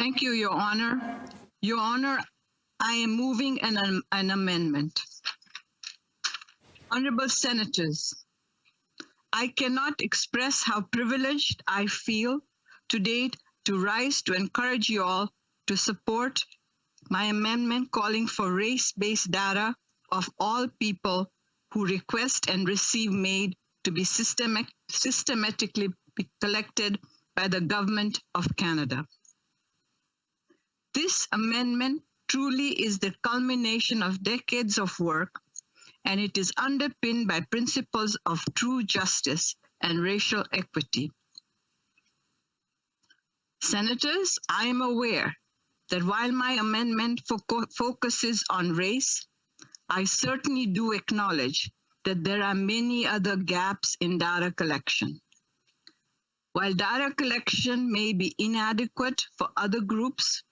Thank you, Your Honor. Your Honor, I am moving an amendment. Honorable Senators, I cannot express how privileged I feel today to rise to encourage you all to support my amendment calling for race-based data of all people who request and receive MAID to be systematically collected by the Government of Canada. This amendment truly is the culmination of decades of work, and it is underpinned by principles of true justice and racial equity. Senators, I am aware that while my amendment focuses on race, I certainly do acknowledge that there are many other gaps in data collection. While data collection may be inadequate for other groups,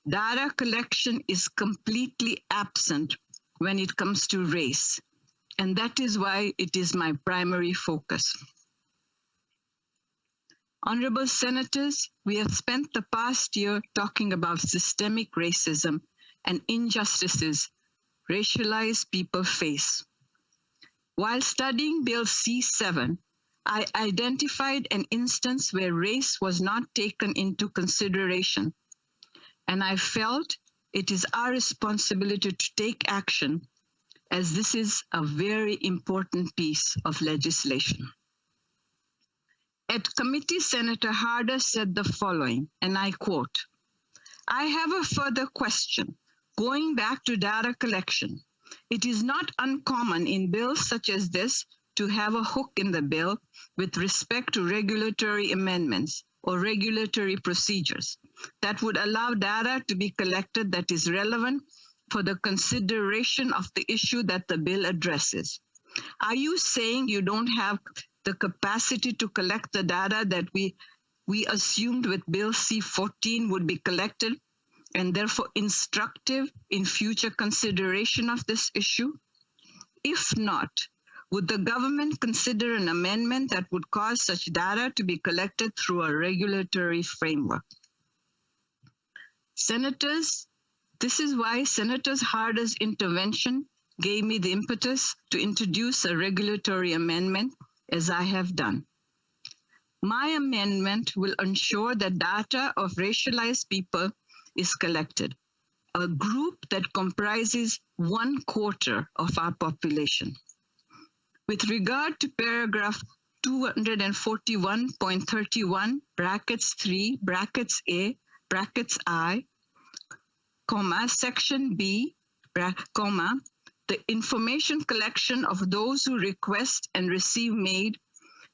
data collection is completely absent when it comes to race, and that is why it is my primary focus. Honorable Senators, we have spent the past year talking about systemic racism and injustices racialized people face. While studying Bill C-7, I identified an instance where race was not taken into consideration, and I felt it is our responsibility to take action, as this is a very important piece of legislation. At committee, Senator Harder said the following, and I quote, "I have a further question. Going back to data collection, it is not uncommon in bills such as this to have a hook in the bill with respect to regulatory amendments or regulatory procedures that would allow data to be collected that is relevant for the consideration of the issue that the bill addresses. Are you saying you don't have the capacity to collect the data that we assumed with Bill C-14 would be collected, and therefore instructive in future consideration of this issue? If not, would the government consider an amendment that would cause such data to be collected through a regulatory framework?" Senators, this is why Senator Harder's intervention gave me the impetus to introduce a regulatory amendment, as I have done. My amendment will ensure that data of racialized people is collected, a group that comprises 1/4 of our population. With regard to paragraph 241.31, brackets 3, brackets A, brackets I, comma, section B, comma, the information collection of those who request and receive MAID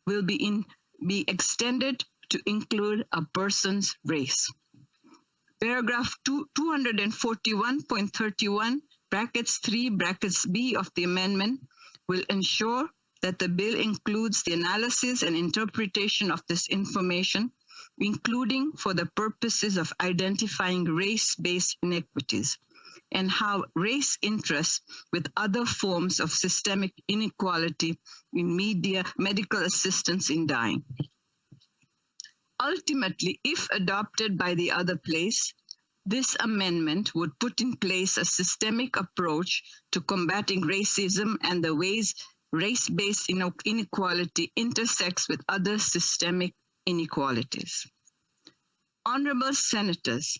will be extended to include a person's race. Paragraph 241.31, brackets 3, brackets B of the amendment will ensure that the bill includes the analysis and interpretation of this information, including for the purposes of identifying race-based inequities and how race interests with other forms of systemic inequality in medical assistance in dying. Ultimately, if adopted by the other place, this amendment would put in place a systemic approach to combating racism and the ways race-based inequality intersects with other systemic inequalities. Honorable Senators,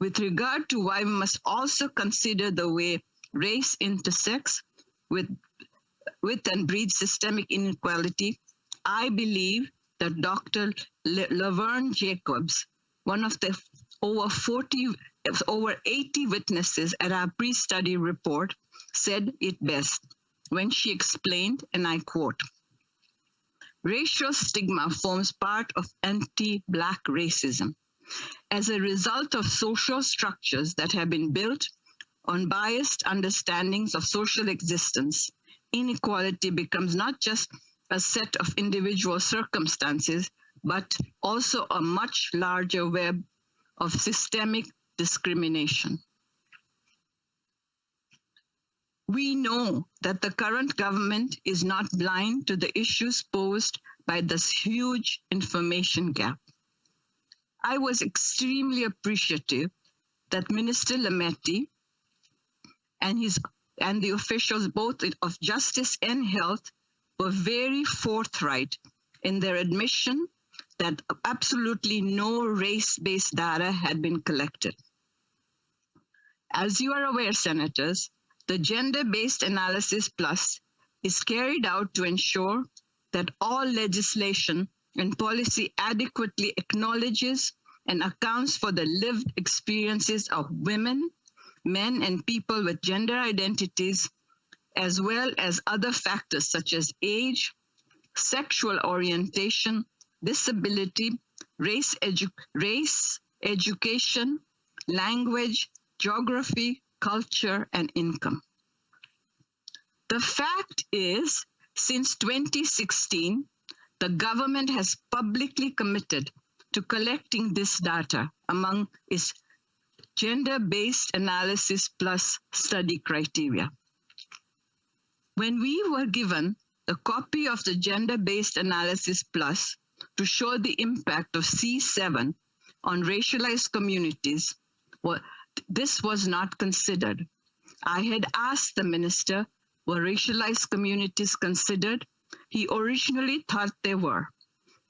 with regard to why we must also consider the way race intersects with and breeds systemic inequality, I believe that Dr. Laverne Jacobs, one of the over 80 witnesses at our pre-study report, said it best when she explained, and I quote, "Racial stigma forms part of anti-Black racism. As a result of social structures that have been built on biased understandings of social existence, inequality becomes not just a set of individual circumstances, but also a much larger web of systemic discrimination." We know that the current government is not blind to the issues posed by this huge information gap. I was extremely appreciative that Minister Lametti and the officials both of justice and health were very forthright in their admission that absolutely no race-based data had been collected. As you are aware, Senators, the Gender-Based Analysis Plus is carried out to ensure that all legislation and policy adequately acknowledges and accounts for the lived experiences of women, men, and people with gender identities, as well as other factors such as age, sexual orientation, disability, race, education, language, geography, culture, and income. The fact is, since 2016, the government has publicly committed to collecting this data among its Gender-Based Analysis Plus study criteria. When we were given the copy of the Gender-Based Analysis Plus to show the impact of C-7 on racialized communities, well, this was not considered. I had asked the minister, were racialized communities considered? He originally thought they were.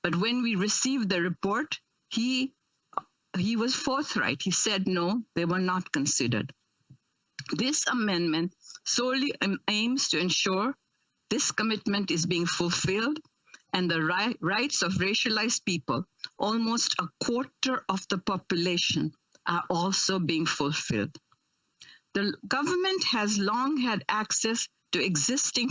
But when we received the report, he was forthright. He said, no, they were not considered. This amendment solely aims to ensure this commitment is being fulfilled and the rights of racialized people, almost a quarter of the population, are also being fulfilled. The government has long had access to existing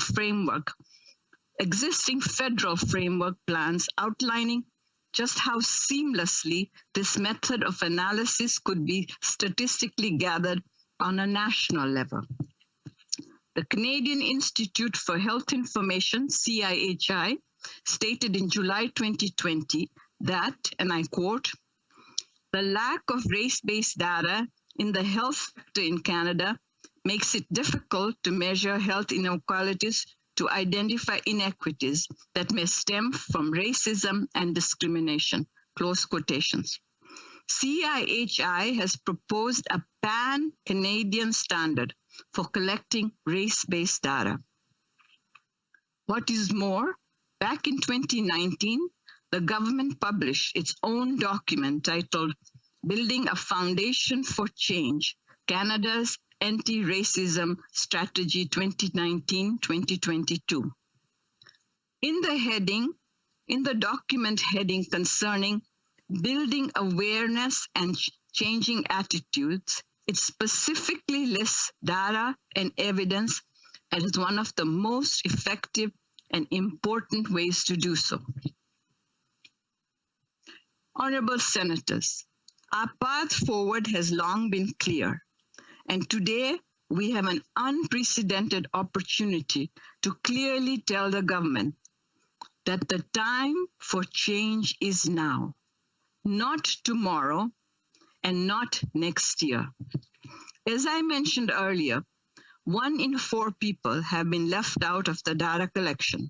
federal framework plans outlining just how seamlessly this method of analysis could be statistically gathered on a national level. The Canadian Institute for Health Information, CIHI, stated in July 2020 that, and I quote, "The lack of race-based data in the health sector in Canada makes it difficult to measure health inequalities to identify inequities that may stem from racism and discrimination," close quotations. CIHI has proposed a pan-Canadian standard for collecting race-based data. What is more, back in 2019, the government published its own document titled Building a Foundation for Change, Canada's Anti-Racism Strategy 2019-2022. In the document heading concerning building awareness and changing attitudes, it specifically lists data and evidence as one of the most effective and important ways to do so. Honorable Senators, our path forward has long been clear, and today we have an unprecedented opportunity to clearly tell the government that the time for change is now, not tomorrow and not next year. As I mentioned earlier, 1 in 4 people have been left out of the data collection.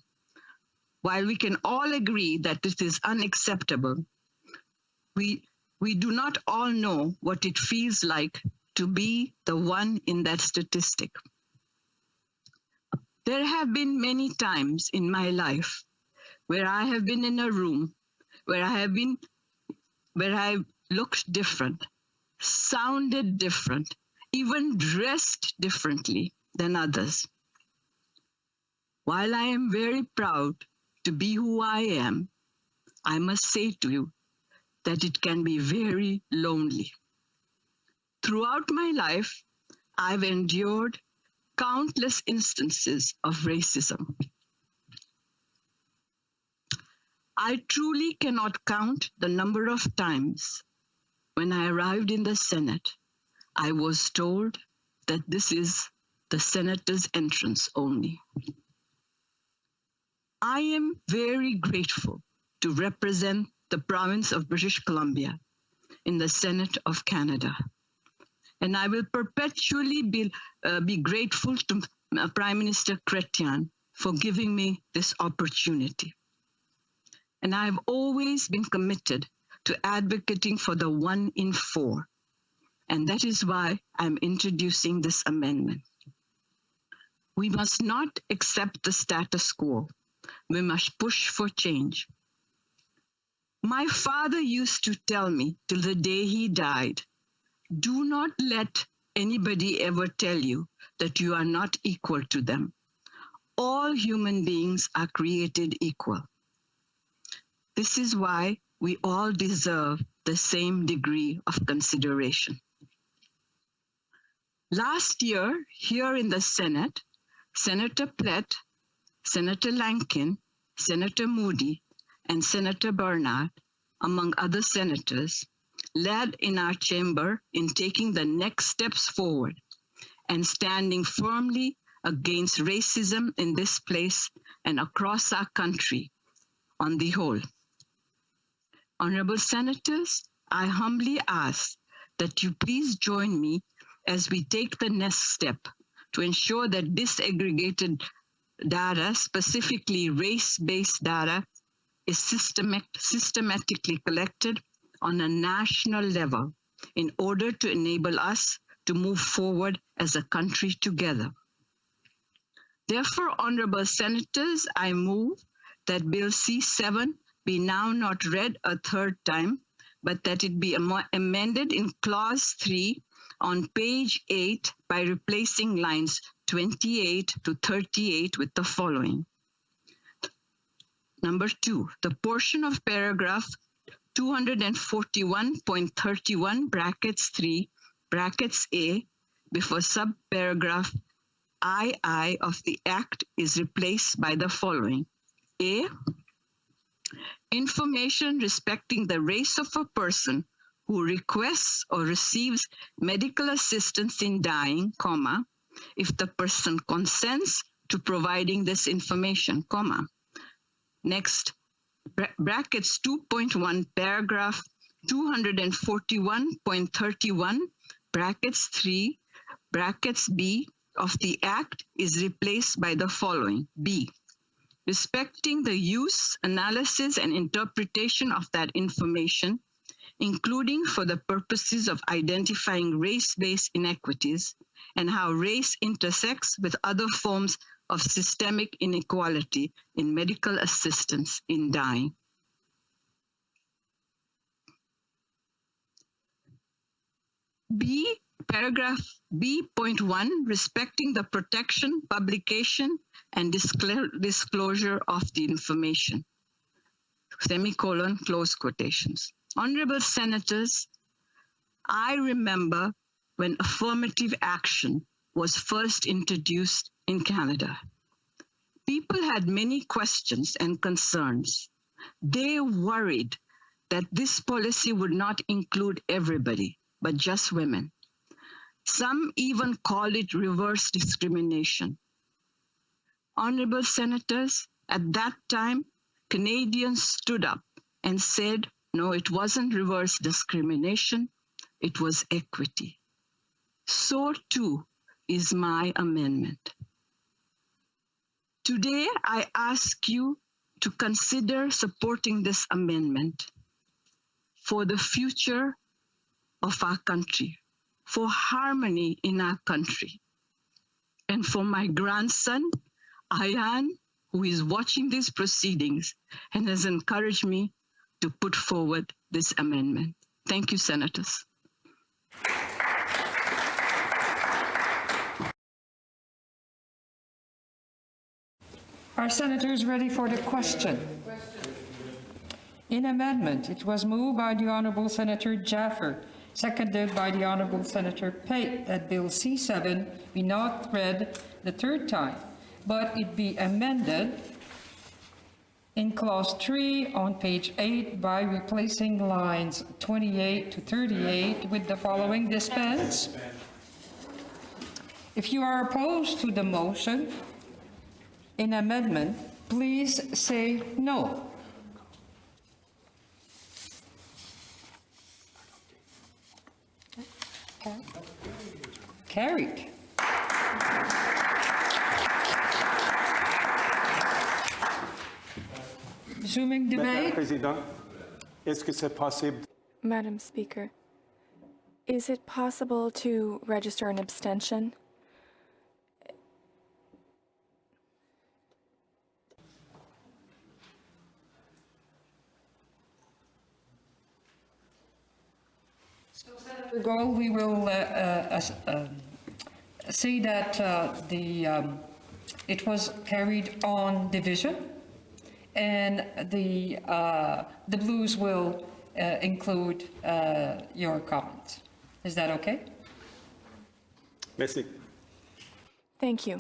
While we can all agree that it is unacceptable, we do not all know what it feels like to be the one in that statistic. There have been many times in my life where I have been in a room where I looked different, sounded different, even dressed differently than others. While I am very proud to be who I am, I must say to you that it can be very lonely. Throughout my life, I've endured countless instances of racism. I truly cannot count the number of times when I arrived in the Senate, I was told that this is the senator's entrance only. I am very grateful to represent the province of British Columbia in the Senate of Canada. And I will perpetually be grateful to Prime Minister Chrétien for giving me this opportunity. And I have always been committed to advocating for the 1 in 4. And that is why I'm introducing this amendment. We must not accept the status quo. We must push for change. My father used to tell me till the day he died, do not let anybody ever tell you that you are not equal to them. All human beings are created equal. This is why we all deserve the same degree of consideration. Last year, here in the Senate, Senator Plett, Senator Lankin, Senator Moody, and Senator Bernard, among other senators, led in our chamber in taking the next steps forward and standing firmly against racism in this place and across our country on the whole. Honorable Senators, I humbly ask that you please join me as we take the next step to ensure that disaggregated data, specifically race-based data, is systematically collected on a national level in order to enable us to move forward as a country together. Therefore, Honorable Senators, I move that Bill C-7 be now not read a third time, but that it be amended in Clause 3 on page 8 by replacing lines 28 to 38 with the following. Number 2, the portion of paragraph 241.31 brackets 3 brackets A before subparagraph II of the Act is replaced by the following. A, information respecting the race of a person who requests or receives medical assistance in dying, comma, if the person consents to providing this information, comma. Next, brackets 2.1 paragraph 241.31 brackets 3 brackets B of the Act is replaced by the following. B, respecting the use, analysis, and interpretation of that information, including for the purposes of identifying race-based inequities and how race intersects with other forms of systemic inequality in medical assistance in dying. B, paragraph B.1, respecting the protection, publication, and disclosure of the information. Semicolon, close quotations. Honorable Senators, I remember when affirmative action was first introduced in Canada. People had many questions and concerns. They worried that this policy would not include everybody, but just women. Some even called it reverse discrimination. Honorable Senators, at that time, Canadians stood up and said, no, it wasn't reverse discrimination, it was equity. So too is my amendment. Today, I ask you to consider supporting this amendment for the future of our country, for harmony in our country, and for my grandson, Ayan, who is watching these proceedings and has encouraged me to put forward this amendment. Thank you, Senators. Are senators ready for the question? In amendment, it was moved by the Honourable Senator Jaffer, seconded by the Honourable Senator Pate, that Bill C-7 be not read the third time, but it be amended in Clause 3 on page 8 by replacing lines 28 to 38 with the following: dispense. If you are opposed to the motion in amendment, please say no. Okay. Carried. Resuming debate. Madame la Présidente, Est-ce que c'est possible? Madam Speaker, is it possible to register an abstention? Senator Gold, we will say that it was carried on division, and the Blues will include your comments. Is that okay? Merci. Thank you.